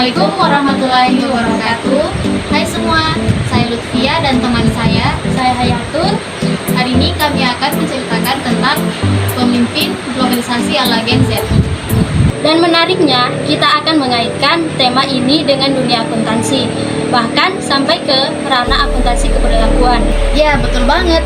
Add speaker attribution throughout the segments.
Speaker 1: Assalamualaikum warahmatullahi wabarakatuh. Hai semua, saya Lutfia dan teman saya Hayatun. Hari ini kami akan menceritakan tentang pemimpin globalisasi ala Gen Z.
Speaker 2: Dan menariknya, kita akan mengaitkan tema ini dengan dunia akuntansi, bahkan sampai ke ranah akuntansi keberlakuan.
Speaker 1: Ya, betul banget.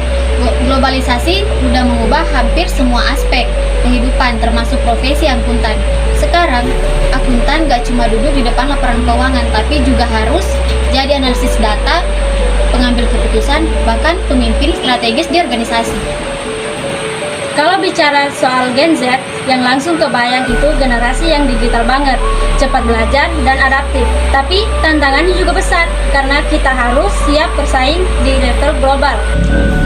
Speaker 1: Globalisasi sudah mengubah hampir semua aspek kehidupan, termasuk profesi akuntan. Sekarang, akuntan gak cuma duduk di depan laporan keuangan, tapi juga harus jadi analisis data, pengambil keputusan, bahkan pemimpin strategis di organisasi.
Speaker 2: Kalau bicara soal Gen Z, yang langsung kebayang itu generasi yang digital banget, cepat belajar dan adaptif. Tapi tantangannya juga besar, karena kita harus siap bersaing di level global.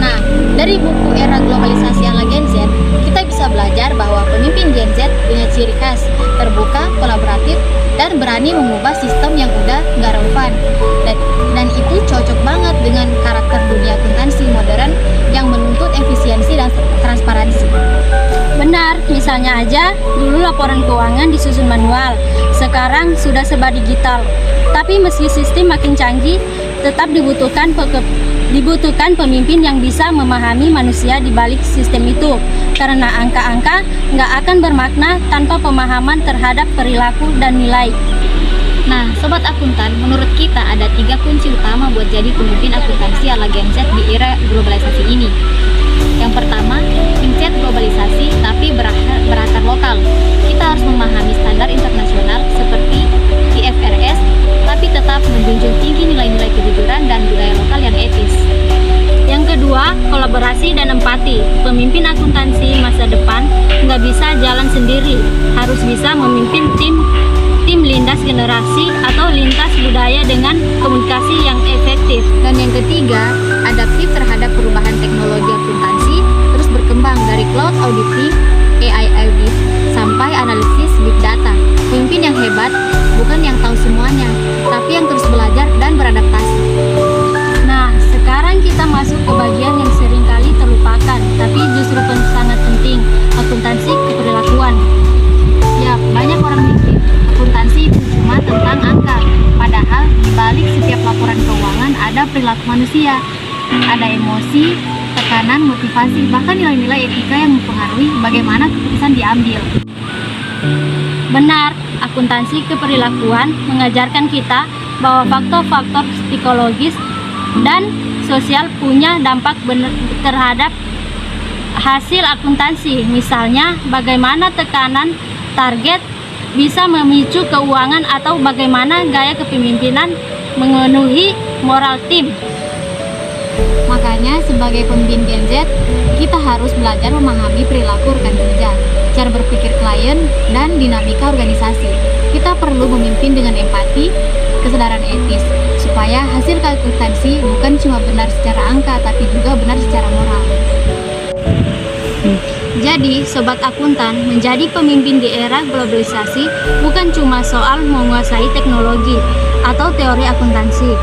Speaker 1: Nah, dari buku Era Globalisasi ala Gen Z, kita bisa belajar bahwa pemimpin Gen Z punya ciri khas, terbuka, kolaboratif, dan berani mengubah sistem yang udah nggak relevan. Dan itu cocok banget dengan karakter dunia akuntansi modern yang menuntut efisiensi dan transparansi.
Speaker 2: Benar, misalnya aja dulu laporan keuangan disusun manual, sekarang sudah serba digital. Tapi meski sistem makin canggih, tetap dibutuhkan pemimpin yang bisa memahami manusia di balik sistem itu. Karena angka-angka nggak akan bermakna tanpa pemahaman terhadap perilaku dan nilai.
Speaker 1: Nah, Sobat Akuntan, menurut kita ada 3 kunci utama buat jadi pemimpin akuntansi ala Gen Z di era globalisasi ini. Yang pertama, mindset globalisasi tapi berakar lokal. Kita harus memahami standar internasional seperti IFRS, tapi tetap menjunjung tinggi nilai-nilai kejujuran dan budaya lokal yang etis.
Speaker 2: Yang kedua, kolaborasi dan empati. Pemimpin akuntansi masa depan nggak bisa jalan sendiri, harus bisa memimpin tim lintas generasi atau lintas budaya dengan komunikasi yang efektif.
Speaker 1: Dan yang ketiga, adaptif terhadap perubahan teknologi akuntansi, terus berkembang dari cloud auditing, AI audit, sampai analisis big data. Pemimpin yang hebat bukan yang tahu semuanya, tapi yang terus belajar dan beradaptasi.
Speaker 2: Nah, sekarang kita masuk ke bagian yang seringkali terlupakan, tapi justru sangat penting, akuntansi keperilakuan.
Speaker 1: Ya, banyak orang mikir akuntansi itu cuma tentang angka, padahal di balik setiap laporan keuangan ada perilaku manusia, ada emosi, tekanan, motivasi, bahkan nilai-nilai etika yang mempengaruhi bagaimana keputusan diambil.
Speaker 2: Benar, akuntansi keperilakuan mengajarkan kita bahwa faktor-faktor psikologis dan sosial punya dampak terhadap hasil akuntansi. Misalnya, bagaimana tekanan target bisa memicu keuangan atau bagaimana gaya kepemimpinan memenuhi moral tim.
Speaker 1: Makanya sebagai pemimpin Gen Z, kita harus belajar memahami perilaku rekan kerja, cara berpikir klien, dan dinamika organisasi. Kita perlu memimpin dengan empati, kesadaran etis, supaya hasil akuntansi bukan cuma benar secara angka, tapi juga benar secara moral.
Speaker 2: Jadi, Sobat Akuntan, menjadi pemimpin di era globalisasi bukan cuma soal menguasai teknologi atau teori akuntansi,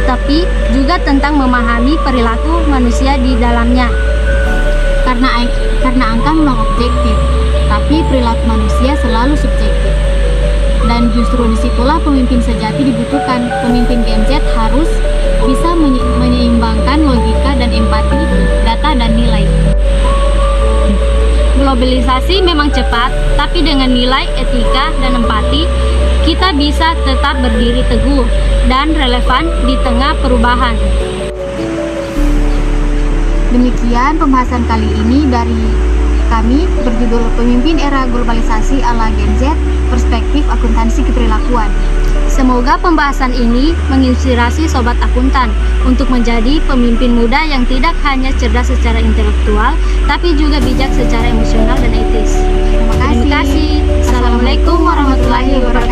Speaker 2: tapi juga tentang memahami perilaku manusia di dalamnya.
Speaker 1: Karena angka memang objektif, tapi perilaku manusia selalu subjektif. Dan justru disitulah pemimpin sejati dibutuhkan. Pemimpin Gen Z harus bisa menyeimbangkan logika dan empati, data dan nilai.
Speaker 2: Globalisasi memang cepat, tapi dengan nilai etika dan empati, kita bisa tetap berdiri teguh dan relevan di tengah perubahan.
Speaker 1: Demikian pembahasan kali ini dari kami berjudul Pemimpin Era Globalisasi ala Gen Z, Perspektif Akuntansi Keperilakuan.
Speaker 2: Semoga pembahasan ini menginspirasi Sobat Akuntan untuk menjadi pemimpin muda yang tidak hanya cerdas secara intelektual, tapi juga bijak secara emosional dan etis.
Speaker 1: Terima kasih.
Speaker 2: Assalamualaikum warahmatullahi wabarakatuh.